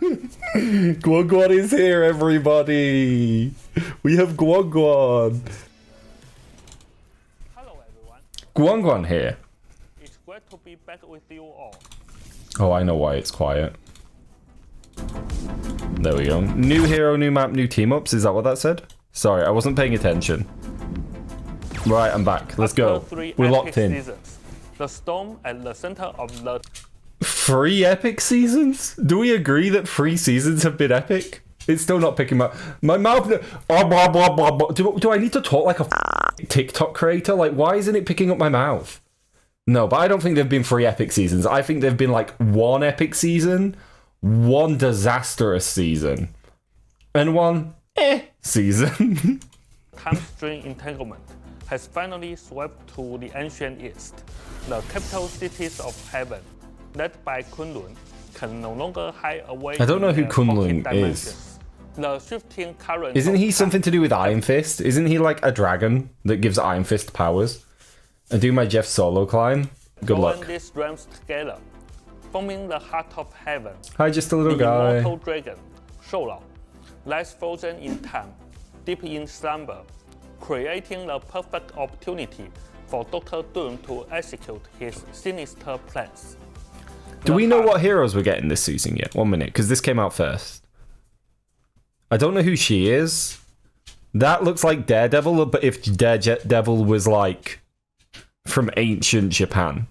Guan is here, everybody. We have Guan. Hello everyone. Guan here. It's great to be back with you all. Oh, I know why it's quiet. There we go. New hero, new map, new team ups. Is that what that said? Sorry, I wasn't paying attention. Right, I'm back. Let's go. We're locked in. Seasons, the storm at the center of the 3 epic seasons? Do we agree that 3 seasons have been epic? It's still not picking up. My mouth. Do I need to talk like a TikTok creator? Like, why isn't it picking up my mouth? No, but I don't think there've been 3 epic seasons. I think there've been like 1 epic season, 1 disastrous season, and 1 season. time string entanglement has finally swept to the ancient east. The capital cities of heaven, led by Kunlun, can no longer hide away. I don't know who in their Kunlun pocket is. dimensions. The shifting current. Isn't he something to do with Iron Fist? Isn't he like a dragon that gives Iron Fist powers? And do my Jeff Solo climb? Good luck. Join these realms together, forming the heart of heaven. Hi, just a little The guy. immortal dragon, Shoulao, lies frozen in time, deep in slumber, creating the perfect opportunity for Doctor Doom to execute his sinister plans. Do we know what heroes we're getting this season yet? 1 minute, because this came out first. I don't know who she is. That looks like Daredevil, but if Daredevil was like from ancient Japan.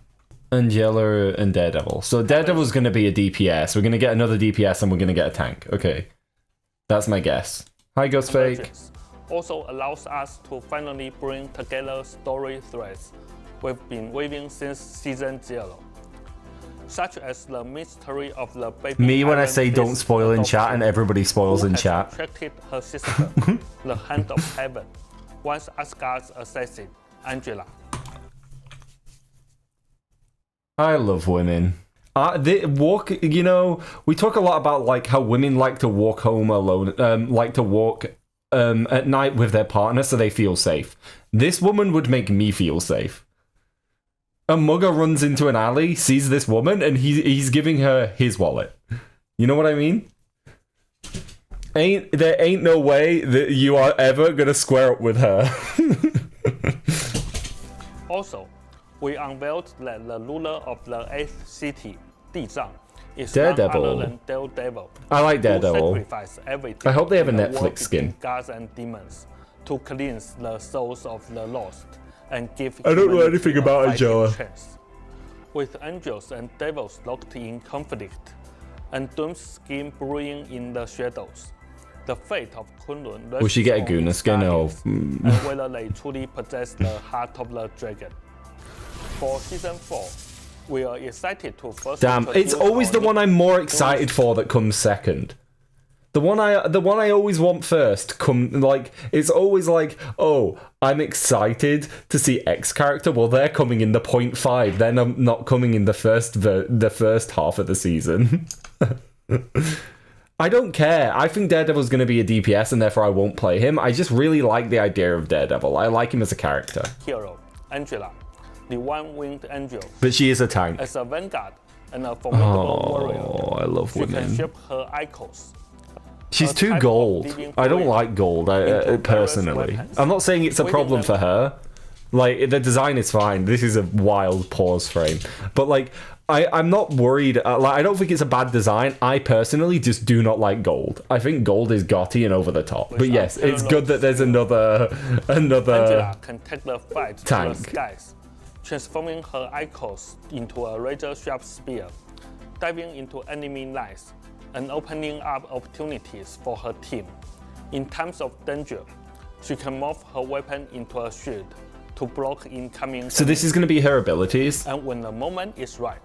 Angela and Daredevil. So Daredevil's going to be a DPS. We're going to get another DPS and we're going to get a tank. Okay. That's my guess. Hi, Ghostfake. Also allows us to finally bring together story threads we've been weaving since season 0. Such as the mystery of the baby. Me when I Iron say don't Fist spoil in chat adoption, and everybody spoils who in has chat. attracted her sister, the Hand of Heaven, once Asgard's assassin, Angela. I love women. They walk, you know, we talk a lot about like how women like to walk home alone, like to walk at night with their partner so they feel safe. This woman would make me feel safe. A mugger runs into an alley, sees this woman, and he's giving her his wallet. You know what I mean? There ain't no way that you are ever gonna square up with her. Also, we unveiled that the ruler of the 8th city, Dizang, is Daredevil. none other than Daredevil. I like who Daredevil. sacrificed everything I hope they have a in the Netflix war between skin. Gods and demons to cleanse the souls of the lost and give I don't know humanity anything a about fighting Angela. chance. With angels and devils locked in conflict, and Doom's scheme brewing in the shadows, the fate of Kunlun rests Will she get a on Guna its skin? Oh. guardians, and whether they truly possess the heart of the dragon. For season 4, we are excited to first. Damn, it's introduce always our the new one I'm more excited for that comes second. The one I always want first it's always like, oh, I'm excited to see X character. Well, they're coming in the 0.5. They're not coming in the first half of the season. I don't care. I think Daredevil's going to be a DPS, and therefore I won't play him. I just really like the idea of Daredevil. I like him as a character. hero, Angela, the one-winged angel. But she is a tank. As a vanguard and a formidable warrior, Oh, I love she can women. shape her icons. She's a too type of gold. living I don't fluid like gold, into various personally. weapons. I'm not saying it's a Within problem them- for her. Like, the design is fine. This is a wild pause frame. But, like, I'm not worried. I don't think it's a bad design. I personally just do not like gold. I think gold is gaudy and over the top. But yes, it's good that there's another Angela can take the fight to tank. the skies, transforming her icons into a razor-sharp spear, diving into enemy lines, and opening up opportunities for her team. In times of danger, she can morph her weapon into a shield to block incoming. So this is going to be her abilities. And when the moment is right,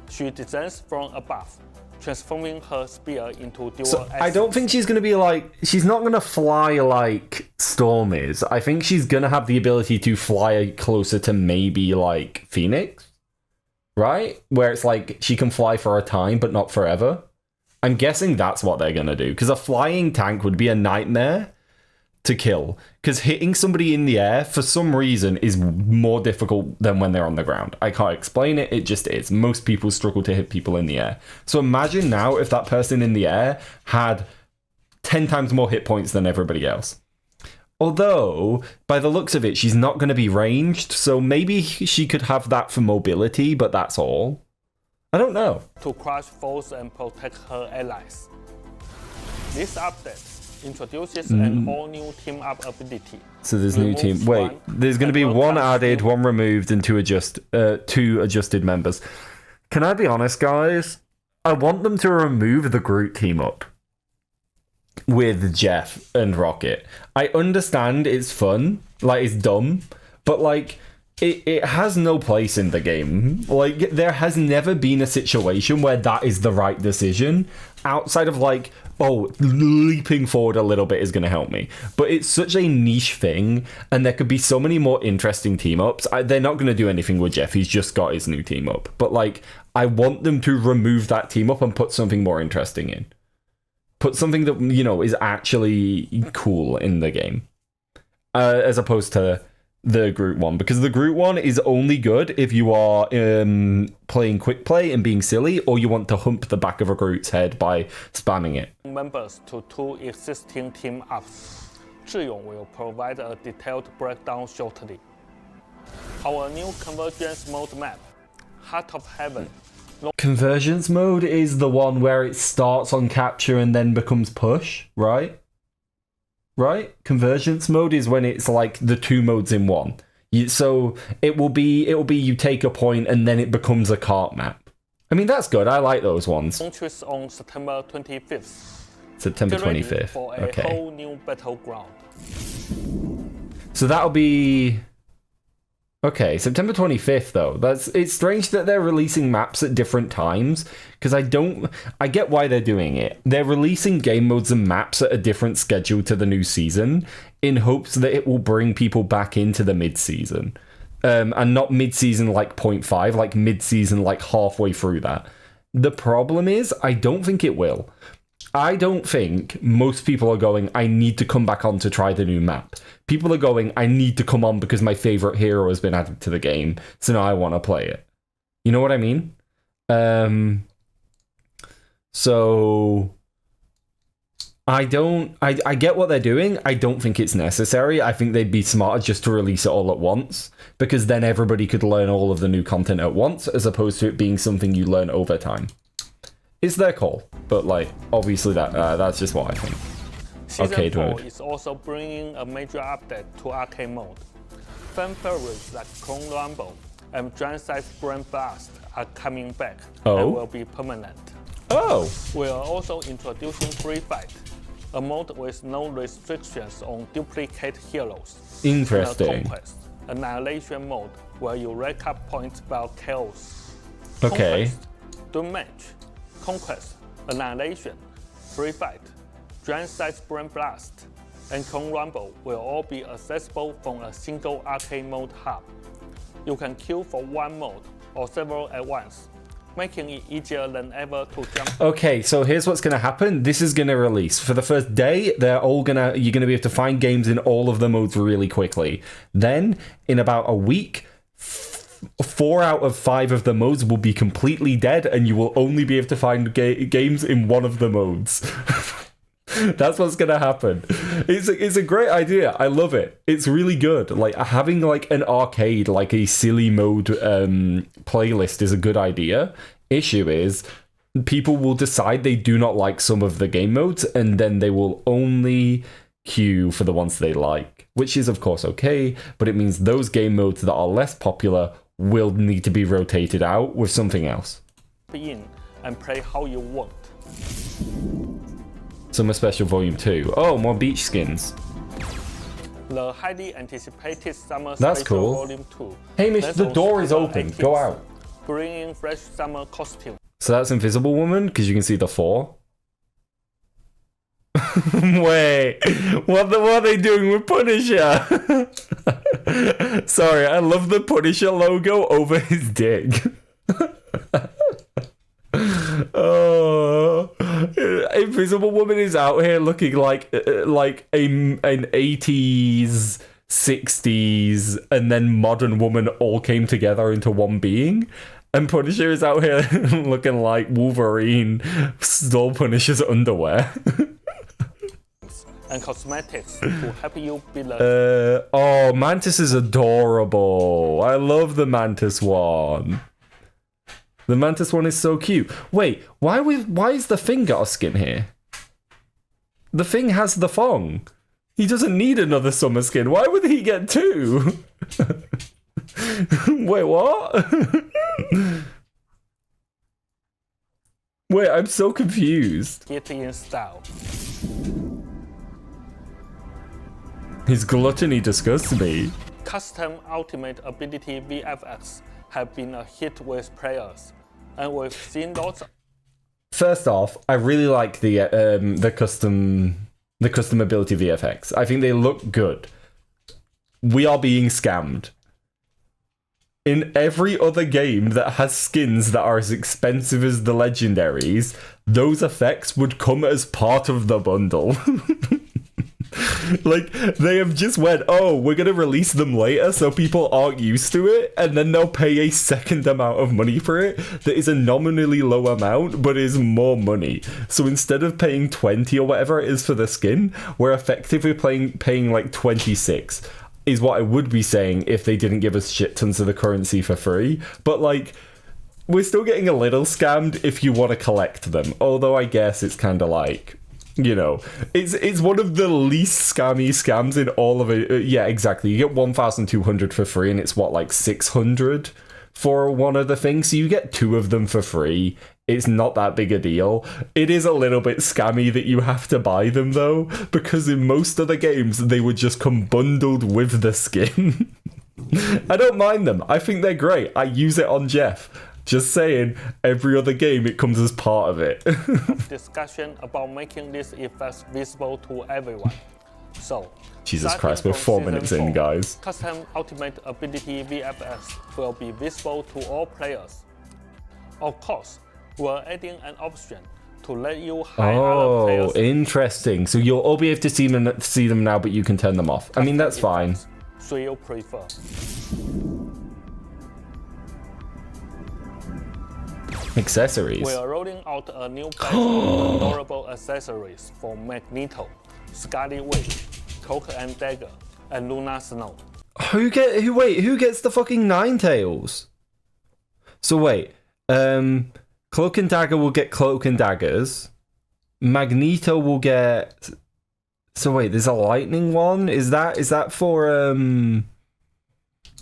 she descends from above, transforming her spear into dual So I axes. don't think she's going to be like... She's not going to fly like Storm is. I think she's going to have the ability to fly closer to maybe like Phoenix. Right? Where it's like she can fly for a time, but not forever. I'm guessing that's what they're going to do. Because a flying tank would be a nightmare. to kill, because hitting somebody in the air for some reason is more difficult than when they're on the ground. I can't explain it, it just is. Most people struggle to hit people in the air. So imagine now if that person in the air had 10 times more hit points than everybody else. Although, by the looks of it, she's not going to be ranged, so maybe she could have that for mobility, but that's all. I don't know. To crush foes and protect her allies. This update introduces an all-new team-up ability. So there's new team. Wait, there's going to be one added, one removed, and two adjusted members. Can I be honest, guys? I want them to remove the Groot team-up with Jeff and Rocket. I understand it's fun, like it's dumb, but like it has no place in the game. Like there has never been a situation where that is the right decision outside of like, oh, leaping forward a little bit is going to help me. But it's such a niche thing, and there could be so many more interesting team ups. They're not going to do anything with Jeff. He's just got his new team up. But like, I want them to remove that team up and put something more interesting in. Put something that, you know, is actually cool in the game. As opposed to the Groot one. Because the Groot one is only good if you are playing quick play and being silly, or you want to hump the back of a Groot's head by spamming it. Members to 2 existing team ups. Zhiyong will provide a detailed breakdown shortly. Our new convergence mode map, Heart of Heaven. Convergence mode is the one where it starts on capture and then becomes push, right? Right? Convergence mode is when it's like the two modes in one. So it will be you take a point and then it becomes a cart map. I mean, that's good. I like those ones. Launches on September 25th. September 25th. For a whole new battleground. So that'll be... Okay, September 25th though. It's strange that they're releasing maps at different times, because I get why they're doing it. They're releasing game modes and maps at a different schedule to the new season in hopes that it will bring people back into the mid-season. And not mid-season like 0.5, like mid-season like halfway through that. The problem is, I don't think it will. I don't think most people are going, I need to come back on to try the new map. People are going, I need to come on because my favorite hero has been added to the game, so now I want to play it. You know what I mean? So I get what they're doing. I don't think it's necessary. I think they'd be smarter just to release it all at once, because then everybody could learn all of the new content at once, as opposed to it being something you learn over time. It's their call, but like obviously that's just what I think. Season 4 is also bringing a major update to arcade mode. Fan favorites like Clone Rumble and Giant Size Brain Blast are coming back and will be permanent. Oh! We are also introducing Free Fight, a mode with no restrictions on duplicate heroes. Interesting. Conquest, Annihilation mode where you rack up points by chaos. Okay. Conquest, Doom Match, Conquest, Annihilation, Free Fight, Giant Size Brain Blast, and Clone Rumble will all be accessible from a single arcade mode hub. You can queue for one mode or several at once, making it easier than ever to jump. Okay, so here's what's going to happen. This is going to release. For the first day, you're going to be able to find games in all of the modes really quickly. Then, in about a week, 4 out of 5 of the modes will be completely dead, and you will only be able to find games in one of the modes. That's what's gonna happen. It's a great idea. I love it. It's really good. Like having like an arcade, like a silly mode playlist is a good idea. Issue is people will decide they do not like some of the game modes, and then they will only queue for the ones they like, which is of course okay, but it means those game modes that are less popular will need to be rotated out with something else. In and play how you want. Summer Special Volume 2. Oh, more beach skins. The highly anticipated Summer That's Special cool. Volume 2. Hamish, the door is open. Go out. Bringing fresh summer costume. So that's Invisible Woman, because you can see the 4. Wait, what are they doing with Punisher? Sorry, I love the Punisher logo over his dick. Oh, Invisible Woman is out here looking like an 80s, 60s, and then modern woman all came together into one being. And Punisher is out here looking like Wolverine stole Punisher's underwear. And cosmetics to help you build a... Oh, Mantis is adorable. I love the Mantis one. The Mantis one is so cute. Wait, why is the Thing got a skin here? The Thing has the Thong. He doesn't need another summer skin. Why would he get two? Wait, what? Wait, I'm so confused. Get in style. His gluttony disgusts me. Custom Ultimate Ability VFX have been a hit with players, and we've seen lots. First off, I really like the custom ability VFX. I think they look good. We are being scammed. In every other game that has skins that are as expensive as the legendaries, those effects would come as part of the bundle. Like, they have just went, oh, we're going to release them later so people aren't used to it, and then they'll pay a second amount of money for it that is a nominally low amount, but is more money. So instead of paying 20 or whatever it is for the skin, we're effectively paying like 26, is what I would be saying if they didn't give us shit tons of the currency for free. But, like, we're still getting a little scammed if you want to collect them, although I guess it's kind of like... You know, it's one of the least scammy scams in all of it. Yeah, exactly. You get 1,200 for free, and it's what, like 600 for one of the things. So you get two of them for free. It's not that big a deal. It is a little bit scammy that you have to buy them though, because in most other games they would just come bundled with the skin. I don't mind them. I think they're great. I use it on Jeff. Just saying, every other game it comes as part of it. Discussion about making these effects visible to everyone. So, Jesus Christ, we're 4 minutes in, guys. Custom Ultimate Ability VFX will be visible to all players. Of course, we're adding an option to let you hide other players. Oh, interesting. So you'll all be able to see them now, but you can turn them off. I mean, that's fine. So you prefer. Accessories. We are rolling out a new batch of adorable accessories for Magneto, Scarlet Witch, Cloak and Dagger, and Luna Snow. Who gets the fucking Ninetales? So wait, Cloak and Dagger will get Cloak and Daggers. Magneto will get... So wait, there's a lightning one? Is that for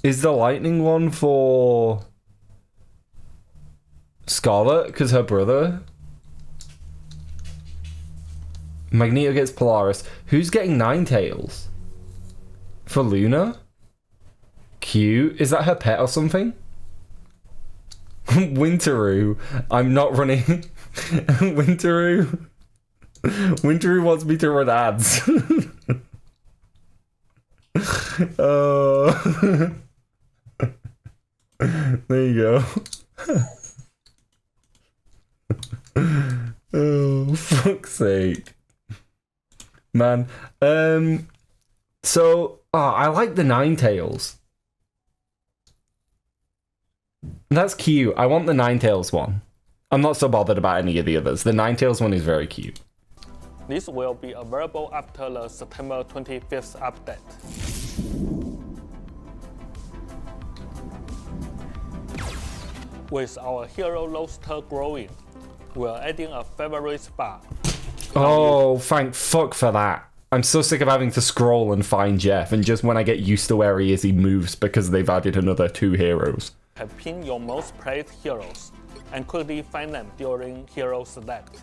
is the lightning one for Scarlet, because her brother? Magneto gets Polaris. Who's getting Ninetales? For Luna? Cute. Is that her pet or something? Winteroo. I'm not running. Winteroo. Winteroo wants me to run ads. Oh. There you go. Oh, fuck's sake. Man. So, I like the Ninetales. That's cute. I want the Ninetales one. I'm not so bothered about any of the others. The Ninetales one is very cute. This will be available after the September 25th update. With our hero roster growing, we're adding a favorite bar. Oh, thank fuck for that. I'm so sick of having to scroll and find Jeff, and just when I get used to where he is, he moves because they've added another 2 heroes. Have pin your most played heroes and quickly find them during hero select.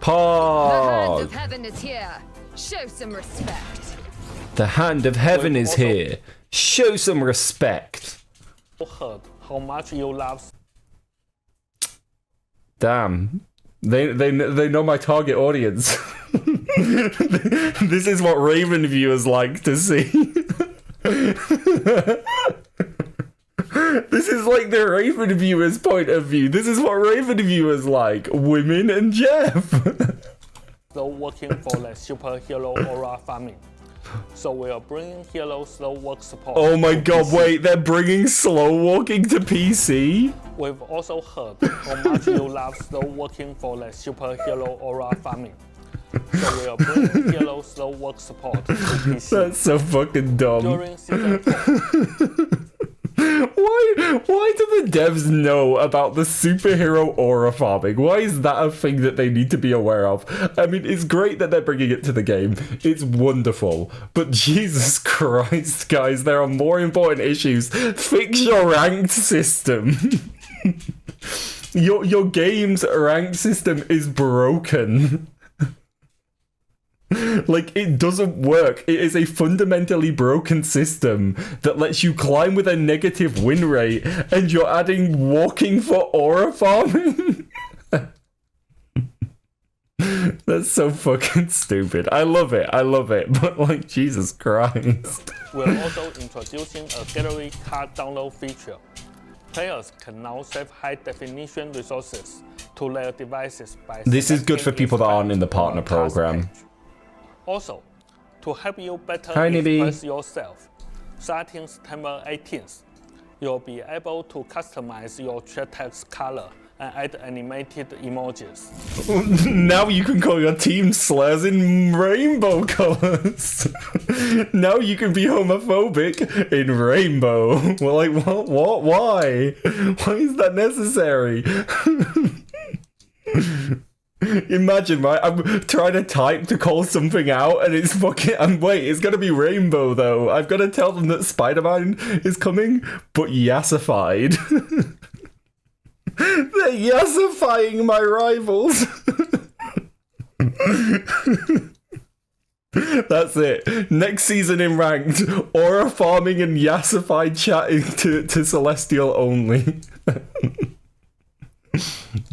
Pog! The hand of heaven is here. Show some respect. The hand of heaven is here. Show some respect. You heard how much you love. Damn. They know my target audience. This is what Raven viewers like to see. This is like the Raven viewer's point of view. This is what Raven viewers like. Women and Jeff. Slow working for the superhero aura farming. So we are bringing hero slow work support. Oh my to god, PC. wait, they're bringing slow walking to PC? We've also heard how much you love slow working for the superhero aura farming. So we are bringing hero slow work support to PC. That's so fucking dumb. During season 4, Why do the devs know about the superhero aura farming? Why is that a thing that they need to be aware of? I mean, it's great that they're bringing it to the game. It's wonderful. But Jesus Christ, guys, there are more important issues. Fix your ranked system. Your game's ranked system is broken. Like, it doesn't work. It is a fundamentally broken system that lets you climb with a negative win rate, and you're adding walking for aura farming? That's so fucking stupid. I love it, but like, Jesus Christ. we're also introducing a gallery card download feature. Players can now save high-definition resources to their devices by This is good for selecting people that aren't in the expand partner on a task program. page. Also, to help you better Hi, Nibby. express yourself, starting September 18th, you'll be able to customize your chat text color and add animated emojis. Now you can call your team slurs in rainbow colors. Now you can be homophobic in rainbow. Well, like, what? Why? Why is that necessary? Imagine, right? I'm trying to type to call something out, and it's fucking. And wait, it's gonna be rainbow though. I've got to tell them that Spider-Man is coming, but yassified. They're yassifying my rivals. That's it. Next season in ranked, aura farming and yassified chatting to Celestial only.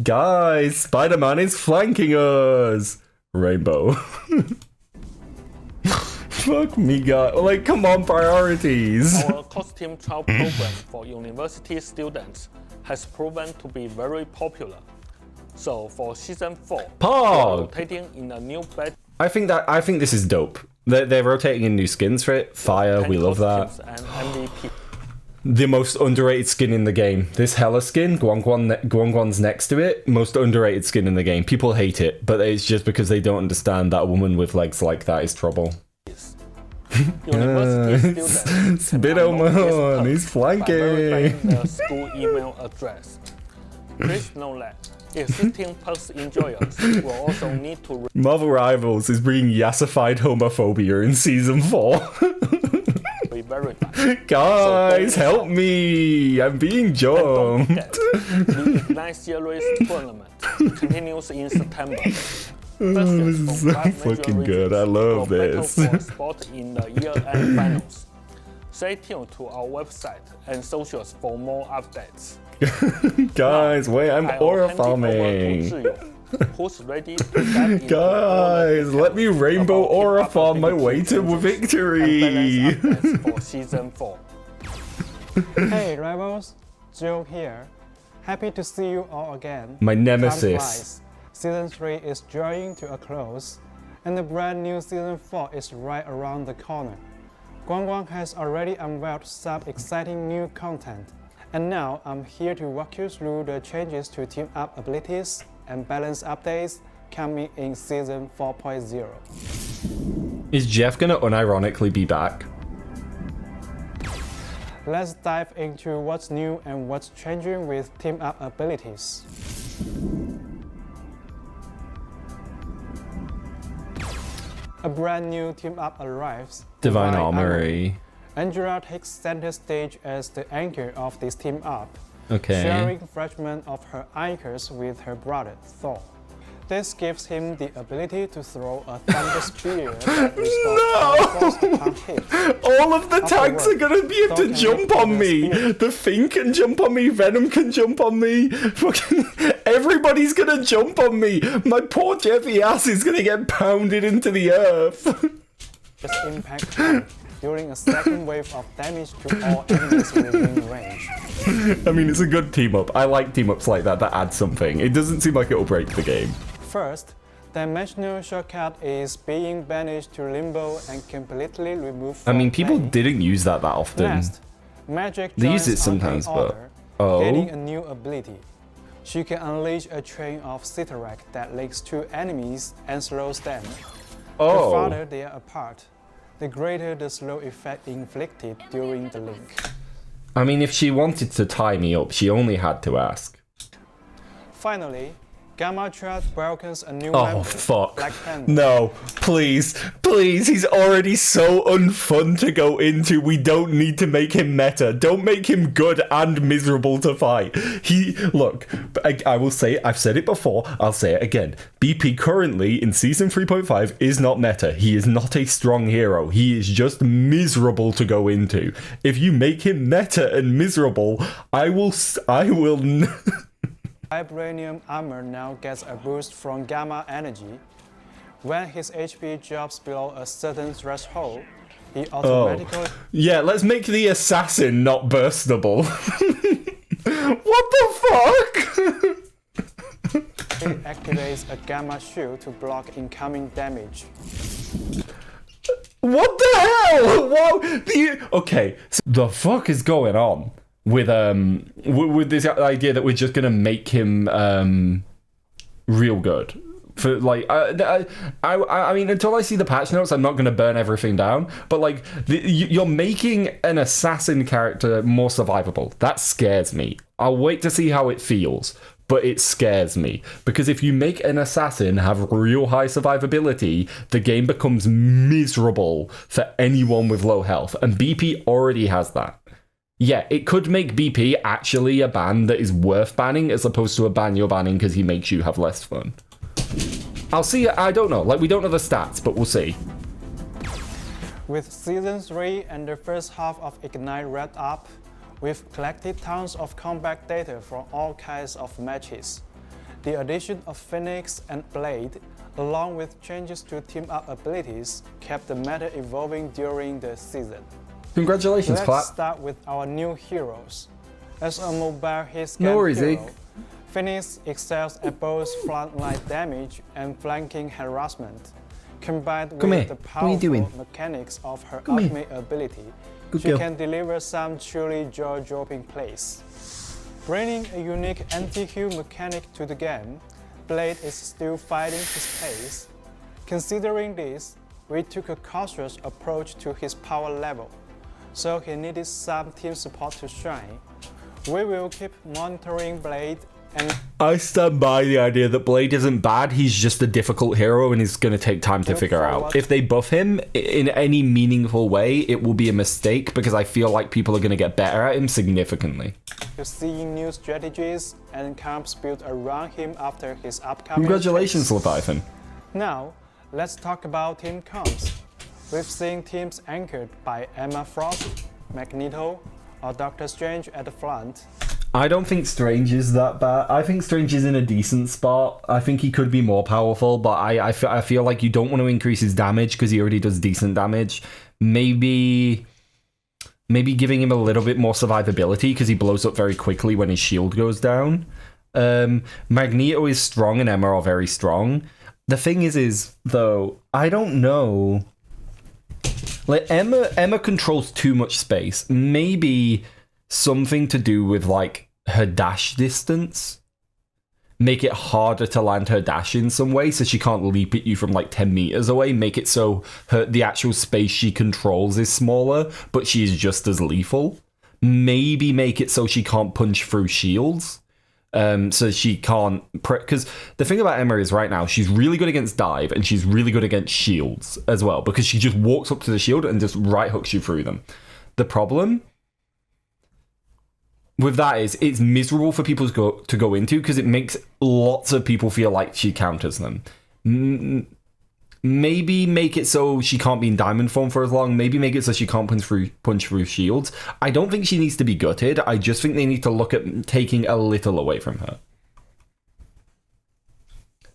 Guys, Spider-Man is flanking us. Rainbow. Fuck me, God. Like, come on, priorities. Our costume trial program for university students has proven to be very popular. So for season 4, we are Pog. rotating in a new batch. I think this is dope. They're rotating in new skins for it. Fire, we love that. And MVP. The most underrated skin in the game. This Hela skin, Guangguan's next to it. Most underrated skin in the game. People hate it, but it's just because they don't understand that a woman with legs like that is trouble. University students can Spider-Man, unlock this he's perk by flanking. verifying the school email address. Please note that existing perks enjoyers will also need to Marvel Rivals is bringing yassified homophobia in season 4. re-verify. Guys, help me! I'm being Don't jumped. forget, the Ignite Series tournament continues in September. This is so fucking good. I love this. For spot in the year-end finals. Stay tuned to our website and socials for more updates. Guys, wait, I'm I'll aura hand it over to farming. Zhiyu, who's ready to dive into Guys, all the let me details rainbow about aura team farm my ability way to changes and victory. balance updates for season 4. Hey Rivals, Joe here. Happy to see you all again. My Time nemesis. flies. Season 3 is drawing to a close, and the brand new Season 4 is right around the corner. Guangguan has already unveiled some exciting new content, and now I'm here to walk you through the changes to team up abilities and balance updates coming in Season 4.0. Is Jeff gonna unironically be back? Let's dive into what's new and what's changing with team up abilities. A brand new team up arrives. Divine Armory. Angela takes center stage as the anchor of this team up, Okay. sharing fragments of her anchors with her brother Thor. This gives him the ability to throw a thunder spear that restores force upon hit. All of the tanks are gonna be able to Thor can jump lift on the me. spear. The Thing can jump on me. Venom can jump on me. Fucking everybody's gonna jump on me. My poor Jeffy ass is gonna get pounded into the earth. Its impact time, during a second wave of damage to all enemies within range. I mean, it's a good team up. I like team ups like that add something. It doesn't seem like it'll break the game. First, dimensional shortcut is being banished to limbo and completely removed from I mean, people play. didn't use that often. Next, Magic They use joins it sometimes, on but- order, Oh. getting a new ability. She can unleash a train of Citarac that links two enemies and slows them. The Oh. farther they are apart, the greater the slow effect inflicted during the link. I mean, if she wanted to tie me up, she only had to ask. Finally, Gamma Trap welcomes a new Oh, member, fuck. Black Panther. No, please, please, he's already so unfun to go into. We don't need to make him meta. Don't make him good and miserable to fight. Look, I will say it, I've said it before, I'll say it again. BP currently in Season 3.5 is not meta. He is not a strong hero. He is just miserable to go into. If you make him meta and miserable, I will Vibranium armor now gets a boost from gamma energy. When his HP drops below a certain threshold, he automatically Yeah, let's make the assassin not burstable. What the fuck? activates a gamma shield to block incoming damage. What the hell? Whoa! Okay, so the fuck is going on with this idea that we're just gonna make him real good? For like, I mean, until I see the patch notes, I'm not gonna burn everything down. But like, you're making an assassin character more survivable. That scares me. I'll wait to see how it feels. But it scares me, because if you make an assassin have real high survivability, the game becomes miserable for anyone with low health, and BP already has that. Yeah, it could make BP actually a ban that is worth banning, as opposed to a ban you're banning because he makes you have less fun. I'll see, I don't know, like, we don't know the stats, but we'll see. With Season 3 and the first half of Ignite wrapped up, we've collected tons of combat data from all kinds of matches. The addition of Phoenix and Blade, along with changes to team-up abilities, kept the meta evolving during the season. Congratulations, Let's Clap. start with our new heroes. As a mobile hit No scan worries, hero, Zeke. Phoenix excels at both frontline damage and flanking harassment. Combined Come with here. the What are powerful you doing? mechanics of her Come here. ultimate ability, Good she girl. can deliver some truly jaw-dropping plays. Bringing a unique anti-heal mechanic to the game, Blade is still finding his pace. Considering this, we took a cautious approach to his power level, so he needed some team support to shine. We will keep monitoring Blade and I stand by the idea that Blade isn't bad, he's just a difficult hero and it's going to take time to Look figure out. forward. If they buff him in any meaningful way, it will be a mistake because I feel like people are going to get better at him significantly. to seeing new strategies and camps built around him after his upcoming Congratulations, tricks. Leviathan. Now, let's talk about team comps. We've seen teams anchored by Emma Frost, Magneto, or Doctor Strange at the front. I don't think Strange is that bad. I think Strange is in a decent spot. I think he could be more powerful, but I feel like you don't want to increase his damage because he already does decent damage. Maybe giving him a little bit more survivability because he blows up very quickly when his shield goes down. Magneto is strong and Emma are very strong. The thing is though, I don't know. Like Emma controls too much space. Maybe something to do with like her dash distance. Make it harder to land her dash in some way so she can't leap at you from like 10 meters away. Make it so the actual space she controls is smaller, but she's just as lethal. Maybe make it so she can't punch through shields. So she can't... Because the thing about Emma is right now, she's really good against dive and she's really good against shields as well, because she just walks up to the shield and just right hooks you through them. The problem with that is it's miserable for people to go into because it makes lots of people feel like she counters them. Maybe make it so she can't be in diamond form for as long. Maybe make it so she can't punch through shields. I don't think she needs to be gutted. I just think they need to look at taking a little away from her.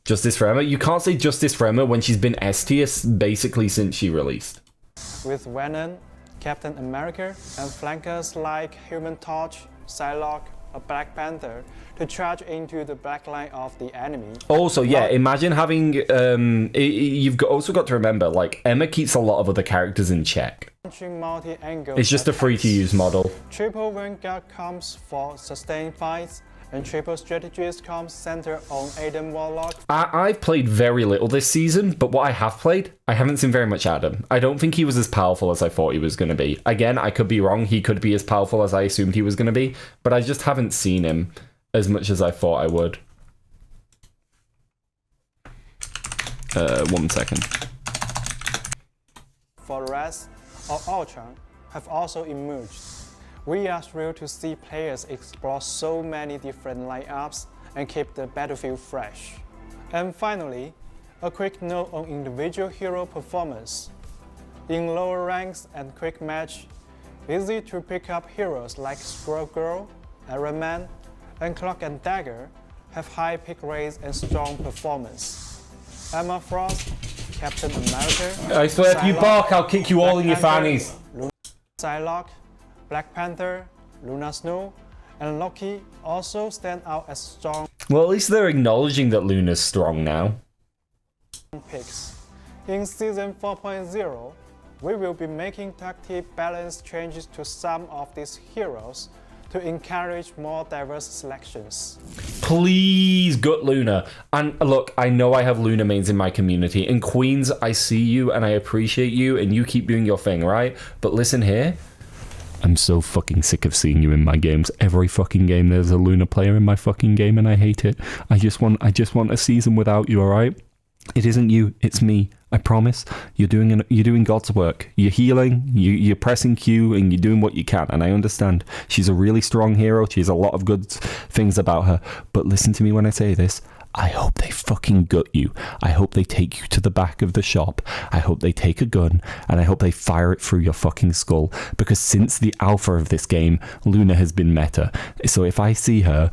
Justice for Emma? You can't say justice for Emma when she's been S tier basically since she released. With Venom, Captain America, and flankers like Human Torch, Psylocke, or Black Panther to charge into the backline of the enemy. Also, yeah, imagine having you've also got to remember, like, Emma keeps a lot of other characters in check. Multi-angle It's just a free-to-use model. Triple Vanguard comes for sustained fights, and Triple Strategist comes centered on Adam Warlock. I've played very little this season, but what I have played, I haven't seen very much Adam. I don't think he was as powerful as I thought he was going to be. Again, I could be wrong. He could be as powerful as I assumed he was going to be, but I just haven't seen him as much as I thought I would. 1 second. Forest or Ultron have also emerged. We are thrilled to see players explore so many different lineups and keep the battlefield fresh. And finally, a quick note on individual hero performance. In lower ranks and quick match, easy to pick up heroes like Squirrel Girl, Iron Man, and Cloak and Dagger have high pick rates and strong performance. Emma Frost, Captain America, I swear, if you bark, I'll kick you all in your fannies. Psylocke, Black Panther, Luna Snow, and Loki also stand out as strong Well, at least they're acknowledging that Luna's strong now. picks. In Season 4.0, we will be making tactic balance changes to some of these heroes to encourage more diverse selections. Please gut Luna. And look, I know I have Luna mains in my community. And Queens, I see you and I appreciate you and you keep doing your thing, right? But listen here. I'm so fucking sick of seeing you in my games. Every fucking game there's a Luna player in my fucking game and I hate it. I just want a season without you, alright? It isn't you, it's me. I promise. You're doing God's work. You're healing, you're pressing Q, and you're doing what you can. And I understand. She's a really strong hero. She has a lot of good things about her. But listen to me when I say this. I hope they fucking gut you. I hope they take you to the back of the shop. I hope they take a gun and I hope they fire it through your fucking skull. Because since the alpha of this game, Luna has been meta. So if I see her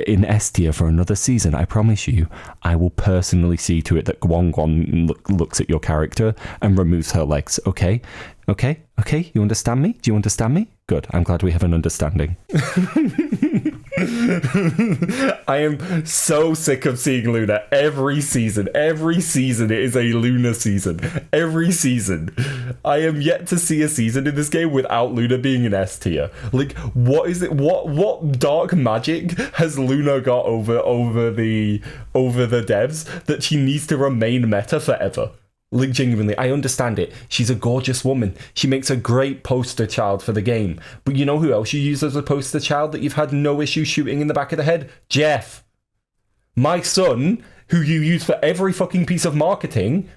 in S tier for another season, I promise you, I will personally see to it that Guan Guan looks at your character and removes her legs. Okay? Okay? Okay? You understand me? Do you understand me? Good. I'm glad we have an understanding. I am so sick of seeing Luna every season. Every season it is a Luna season. Every season. I am yet to see a season in this game without Luna being an S tier. Like, what is it? What dark magic has Luna got over the devs that she needs to remain meta forever? Like, genuinely, I understand it. She's a gorgeous woman. She makes a great poster child for the game. But you know who else you use as a poster child that you've had no issue shooting in the back of the head? Jeff. My son, who you use for every fucking piece of marketing.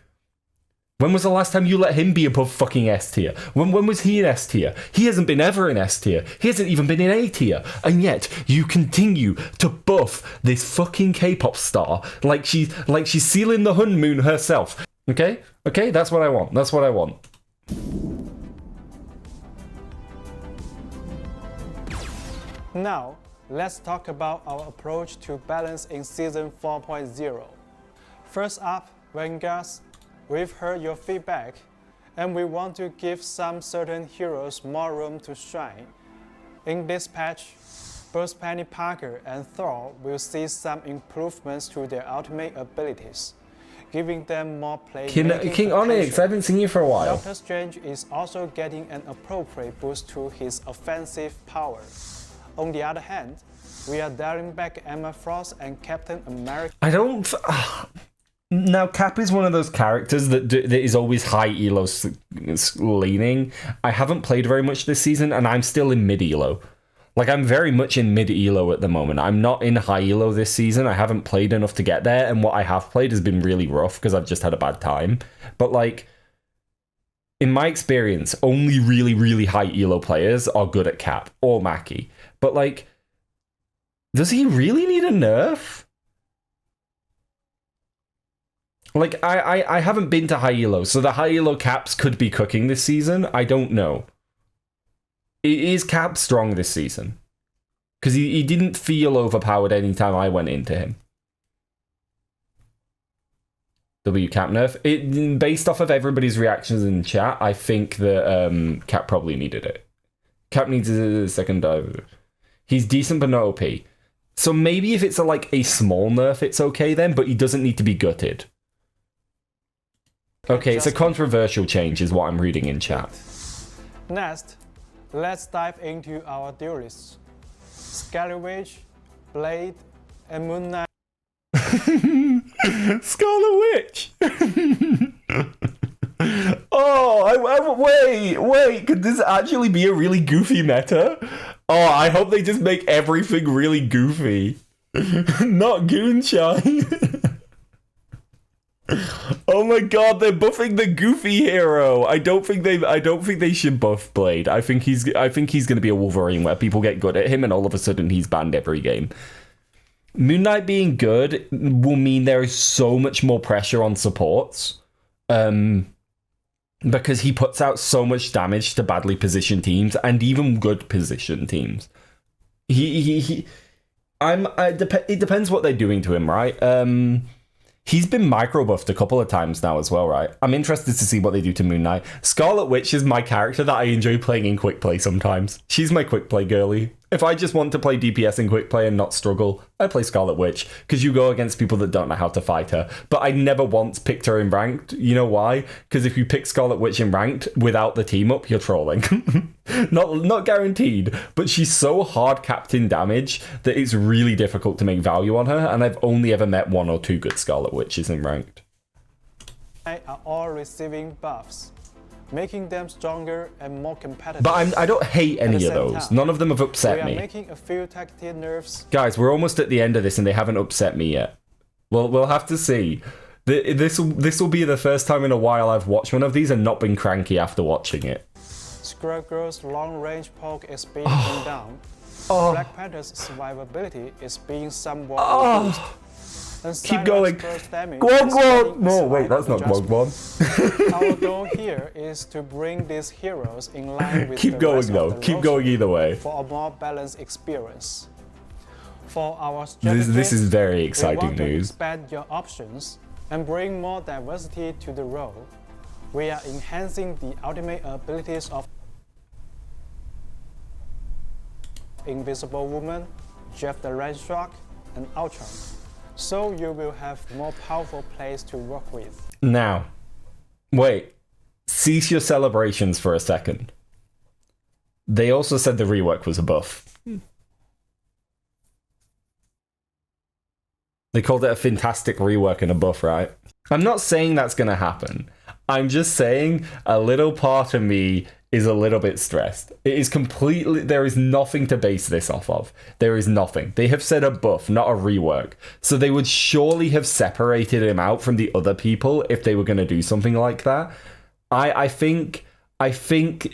When was the last time you let him be above fucking S tier? When was he in S tier? He hasn't been ever in S tier. He hasn't even been in A tier. And yet, you continue to buff this fucking K-pop star like she's sealing the honeymoon herself. Okay? Okay, that's what I want. That's what I want. Now, let's talk about our approach to balance in Season 4.0. First up, Vanguards. We've heard your feedback, and we want to give some certain heroes more room to shine. In this patch, both Penny Parker and Thor will see some improvements to their ultimate abilities, giving them more playmaking King Onyx, I haven't seen you for a while. Doctor Strange is also getting an appropriate boost to his offensive power. On the other hand, we are dialing back Emma Frost and Captain America. I don't... Now, Cap is one of those characters that is always high elo leaning. I haven't played very much this season, and I'm still in mid elo. Like, I'm very much in mid elo at the moment. I'm not in high elo this season. I haven't played enough to get there, and what I have played has been really rough because I've just had a bad time. But, like, in my experience, only really, really high elo players are good at Cap or Mackie. But, like, does he really need a nerf? Like, I haven't been to high elo, so the high elo Caps could be cooking this season. I don't know. Is Cap strong this season? Because he didn't feel overpowered any time I went into him. W Cap nerf. It based off of everybody's reactions in chat, I think that Cap probably needed it. Cap needs a second dive. He's decent but not OP. So maybe if it's a small nerf, it's okay then, but he doesn't need to be gutted. Okay, it's a controversial change is what I'm reading in chat. Next, let's dive into our duelists. Scarlet Witch, Blade, and Moon Knight. Scarlet Witch! Wait, could this actually be a really goofy meta? Oh, I hope they just make everything really goofy. Not Goonshine. Oh my god, they're buffing the goofy hero. I don't think they should buff Blade. I think he's gonna be a Wolverine where people get good at him and all of a sudden he's banned every game. Moon Knight being good will mean there is so much more pressure on supports. Because he puts out so much damage to badly positioned teams and even good positioned teams. It depends what they're doing to him, right? He's been micro buffed a couple of times now as well, right? I'm interested to see what they do to Moon Knight. Scarlet Witch is my character that I enjoy playing in quick play sometimes. She's my quick play girly. If I just want to play DPS in quick play and not struggle, I play Scarlet Witch, because you go against people that don't know how to fight her. But I never once picked her in ranked. You know why? Because if you pick Scarlet Witch in ranked without the team up, you're trolling. Not guaranteed, but she's so hard capped in damage that it's really difficult to make value on her, and I've only ever met 1 or 2 good Scarlet Witches in ranked. Are all receiving buffs, making them stronger and more competitive. But I don't hate any of those. None of them have upset me. We are making a few tactical nerfs. Guys, we're almost at the end of this and they haven't upset me yet. Well, we'll have to see. This will be the first time in a while I've watched one of these and not been cranky after watching it. Scrub Girl's long-range poke is being pinned down. Black Panther's survivability is being somewhat reduced. Keep going. Guan! No, wait, that's not Guan. Our goal here is to bring these heroes in line with Keep going though. Keep going either way. For a more balanced experience. For our strategists, this is very exciting we want to news. expand your options and bring more diversity to the role. We are enhancing the ultimate abilities of Invisible Woman, Jeff the Rangerock, and Ultron. So you will have more powerful plays to work with. Now, wait. Cease your celebrations for a second. They also said the rework was a buff. They called it a fantastic rework and a buff, right? I'm not saying that's going to happen. I'm just saying a little part of me is a little bit stressed. It is completely... There is nothing to base this off of. There is nothing. They have said a buff, not a rework. So they would surely have separated him out from the other people if they were going to do something like that. I think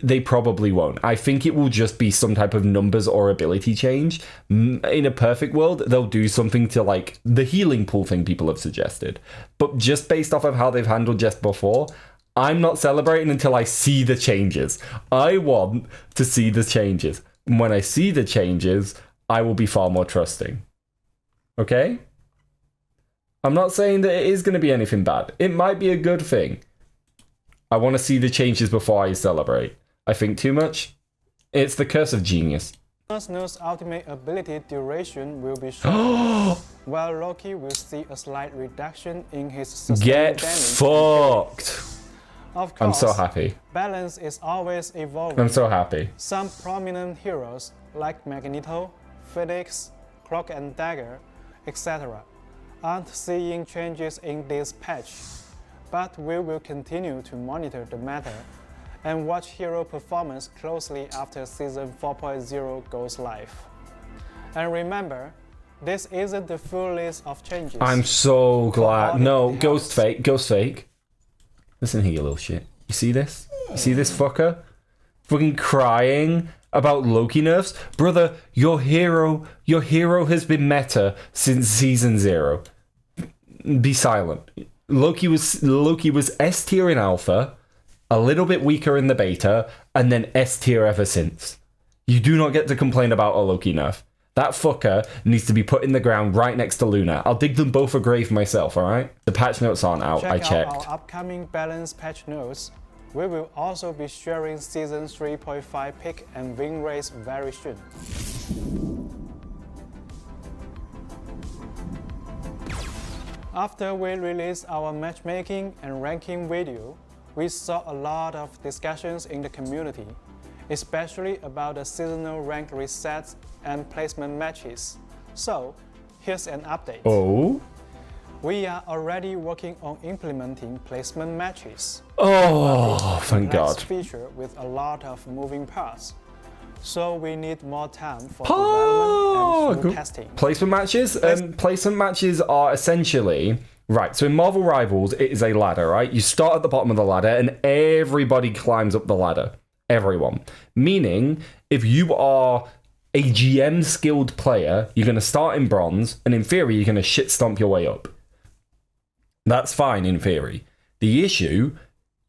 they probably won't. I think it will just be some type of numbers or ability change. In a perfect world, they'll do something to like the healing pool thing people have suggested. But just based off of how they've handled Jess before, I'm not celebrating until I see the changes. I want to see the changes. And when I see the changes, I will be far more trusting. Okay? I'm not saying that it is going to be anything bad. It might be a good thing. I want to see the changes before I celebrate. I think too much? It's the curse of genius. Jon Snow's ultimate ability duration will be shortened, while Loki will see a slight reduction in his sustained Get damage. fucked! Of course, I'm so happy. Balance is always evolving. I'm so happy. Some prominent heroes like Magneto, Phoenix, Cloak and Dagger, etc. aren't seeing changes in this patch, but we will continue to monitor the matter and watch hero performance closely after Season 4.0 goes live. And remember, this isn't the full list of changes. I'm so glad. No, ghost fake. Listen here, you little shit. You see this? You see this fucker? Fucking crying about Loki nerfs? Brother, your hero has been meta since Season 0. Be silent. Loki was S tier in alpha, a little bit weaker in the beta, and then S tier ever since. You do not get to complain about a Loki nerf. That fucker needs to be put in the ground right next to Luna. I'll dig them both a grave myself, alright? The patch notes aren't out, I checked. Check out our upcoming balance patch notes. We will also be sharing Season 3.5 pick and win rates very soon. After we released our matchmaking and ranking video, we saw a lot of discussions in the community, especially about the seasonal rank resets and placement matches. So, here's an update. Oh? We are already working on implementing placement matches. Oh, thank Next God. feature with a lot of moving parts. So we need more time for Oh, development and through testing. Placement matches? Placement matches are essentially... Right, so in Marvel Rivals, it is a ladder, right? You start at the bottom of the ladder and everybody climbs up the ladder. Everyone. Meaning, if you are a GM skilled player, you're going to start in bronze, and in theory, you're going to shit stomp your way up. That's fine in theory. The issue,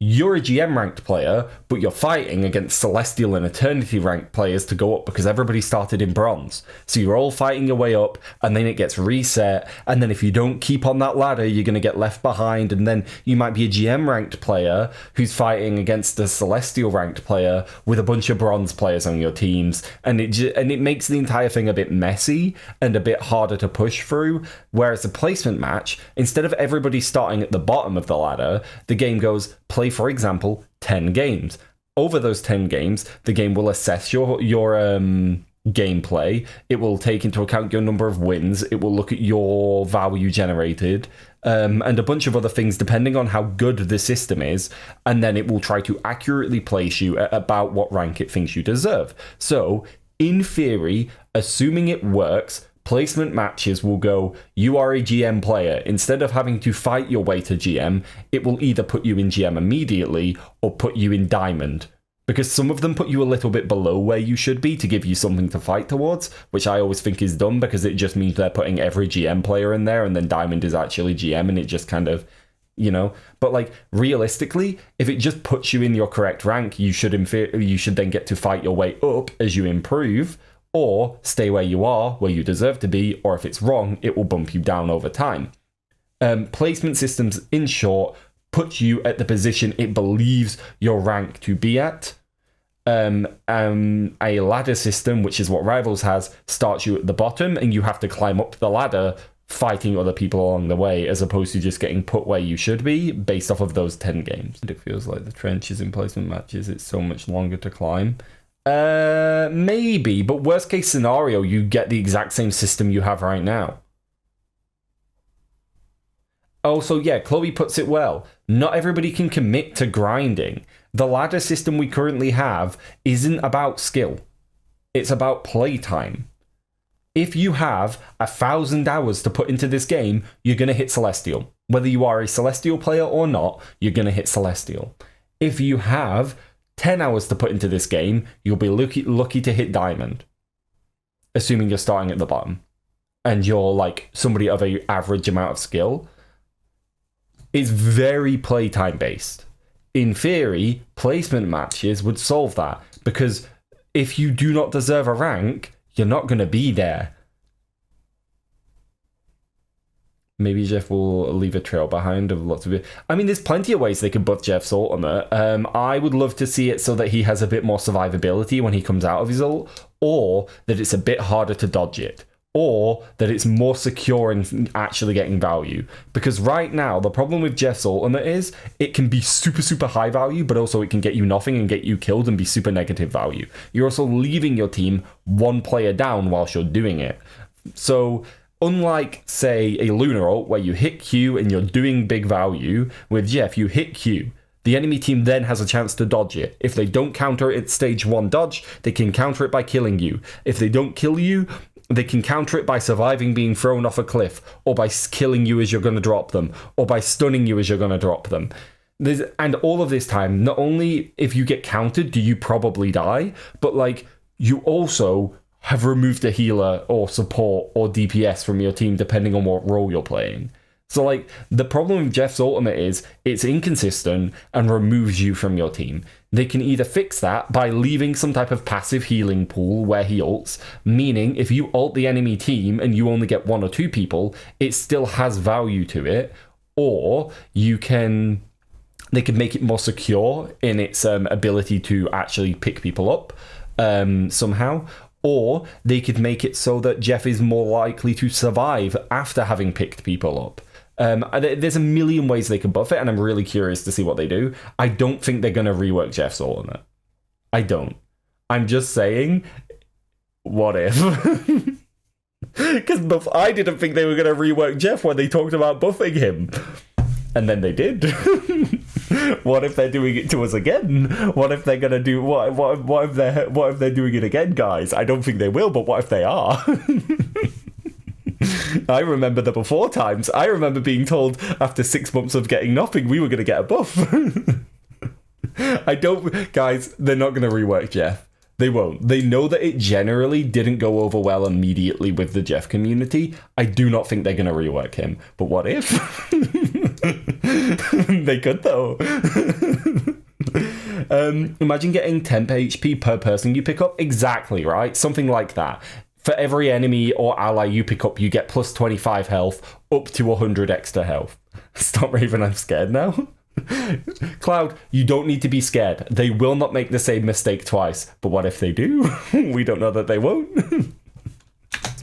you're a GM ranked player, but you're fighting against Celestial and Eternity ranked players to go up because everybody started in bronze. So you're all fighting your way up, and then it gets reset, and then if you don't keep on that ladder, you're going to get left behind, and then you might be a GM ranked player who's fighting against a Celestial ranked player with a bunch of bronze players on your teams, and it makes the entire thing a bit messy and a bit harder to push through. Whereas a placement match, instead of everybody starting at the bottom of the ladder, the game goes, play, for example, 10 games. Over those 10 games, the game will assess your gameplay. It will take into account your number of wins. It will look at your value generated, and a bunch of other things depending on how good the system is. And then it will try to accurately place you at about what rank it thinks you deserve. So, in theory, assuming it works, placement matches will go, you are a GM player. Instead of having to fight your way to GM, it will either put you in GM immediately or put you in Diamond. Because some of them put you a little bit below where you should be to give you something to fight towards, which I always think is dumb because it just means they're putting every GM player in there and then Diamond is actually GM and it just kind of, you know. But like realistically, if it just puts you in your correct rank, you should then get to fight your way up as you improve, or stay where you are, where you deserve to be, or if it's wrong, it will bump you down over time. Placement systems, in short, put you at the position it believes your rank to be at. A ladder system, which is what Rivals has, starts you at the bottom, and you have to climb up the ladder, fighting other people along the way, as opposed to just getting put where you should be, based off of those 10 games. It feels like the trenches in placement matches, it's so much longer to climb. Maybe, but worst case scenario, you get the exact same system you have right now. Also, yeah, Chloe puts it well. Not everybody can commit to grinding. The ladder system we currently have isn't about skill. It's about playtime. If you have 1,000 hours to put into this game, you're going to hit Celestial. Whether you are a Celestial player or not, you're going to hit Celestial. If you have 10 hours to put into this game, you'll be lucky to hit Diamond. Assuming you're starting at the bottom. And you're like somebody of an average amount of skill. It's very playtime based. In theory, placement matches would solve that. Because if you do not deserve a rank, you're not going to be there. Maybe Jeff will leave a trail behind of lots of it. I mean, there's plenty of ways they could buff Jeff's ultimate. I would love to see it so that he has a bit more survivability when he comes out of his ult, or that it's a bit harder to dodge it, or that it's more secure in actually getting value. Because right now, the problem with Jeff's ultimate is it can be super, super high value, but also it can get you nothing and get you killed and be super negative value. You're also leaving your team one player down whilst you're doing it. So unlike, say, a Lunar ult where you hit Q and you're doing big value, with Jeff, you hit Q. The enemy team then has a chance to dodge it. If they don't counter it stage 1 dodge, they can counter it by killing you. If they don't kill you, they can counter it by surviving being thrown off a cliff, or by killing you as you're going to drop them, or by stunning you as you're going to drop them. And all of this time, not only if you get countered do you probably die, but like you also have removed a healer or support or DPS from your team depending on what role you're playing. So like the problem with Jeff's ultimate is it's inconsistent and removes you from your team. They can either fix that by leaving some type of passive healing pool where he ults, meaning if you ult the enemy team and you only get 1 or 2 people, it still has value to it, or they can make it more secure in its ability to actually pick people up somehow, or they could make it so that Jeff is more likely to survive after having picked people up. There's a million ways they could buff it, and I'm really curious to see what they do. I don't think they're going to rework Jeff's ultimate. I don't. I'm just saying, what if? Because I didn't think they were going to rework Jeff when they talked about buffing him. And then they did. What if they're doing it to us again? What if they're going to do... What if they're doing it again, guys? I don't think they will, but what if they are? I remember the before times. I remember being told after 6 months of getting nothing, we were going to get a buff. Guys, they're not going to rework Jeff. They won't. They know that it generally didn't go over well immediately with the Jeff community. I do not think they're going to rework him. But what if? They could, though. Imagine getting 10 HP per person you pick up. Exactly, right? Something like that. For every enemy or ally you pick up, you get plus 25 health, up to 100 extra health. Stop, Raven, I'm scared now. Cloud, you don't need to be scared. They will not make the same mistake twice. But what if they do? We don't know that they won't.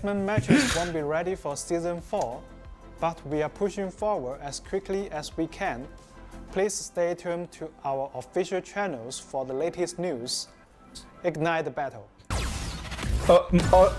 Matches won't be ready for Season 4, but we are pushing forward as quickly as we can. Please stay tuned to our official channels for the latest news. Ignite the battle.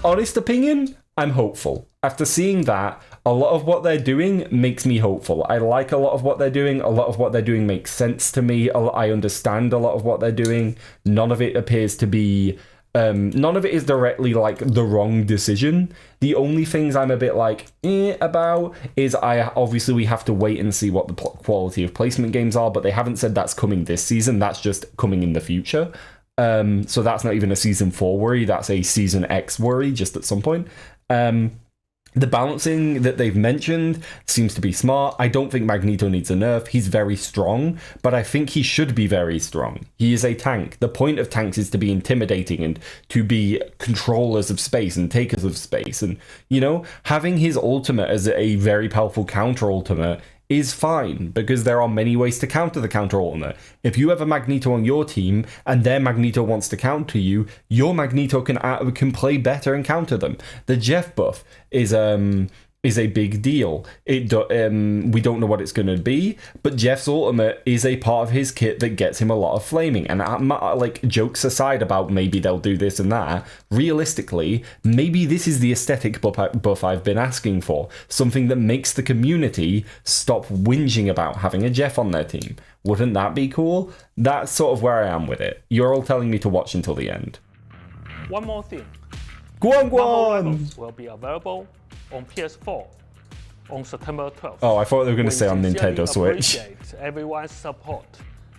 Honest opinion, I'm hopeful. After seeing that, a lot of what they're doing makes me hopeful. I like a lot of what they're doing. A lot of what they're doing makes sense to me. I understand a lot of what they're doing. None of it appears to be... none of it is directly like the wrong decision. The only things I'm a bit like about is obviously we have to wait and see what the quality of placement games are, but they haven't said that's coming this season. That's just coming in the future. So that's not even a Season 4 worry, that's a Season X worry, just at some point. The balancing that they've mentioned seems to be smart. I don't think Magneto needs a nerf. He's very strong, but I think he should be very strong. He is a tank. The point of tanks is to be intimidating and to be controllers of space and takers of space. And, you know, having his ultimate as a very powerful counter ultimate is fine, because there are many ways to counter the counter ultimate. If you have a Magneto on your team and their Magneto wants to counter you, your Magneto can play better and counter them. The Jeff buff is a big deal. We don't know what it's going to be, but Jeff's ultimate is a part of his kit that gets him a lot of flaming. And like, jokes aside about maybe they'll do this and that, realistically, maybe this is the aesthetic buff I've been asking for. Something that makes the community stop whinging about having a Jeff on their team. Wouldn't that be cool? That's sort of where I am with it. You're all telling me to watch until the end. One more thing. Guan Marvel Rivals will be available on PS4 on September 12th. Oh, I thought they were going to say on Nintendo Switch. We appreciate everyone's support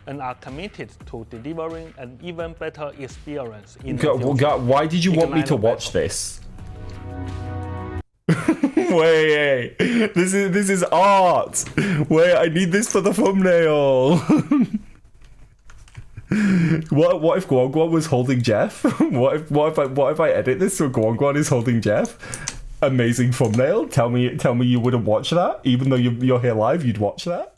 and are committed to delivering an even better experience in the future. God, why did you want me to watch this? Wait, this is art. Wait, I need this for the thumbnail. What if Guan was holding Jeff? What if I edit this so Guan is holding Jeff? Amazing thumbnail. Tell me you wouldn't watch that, even though you're here live. You'd watch that.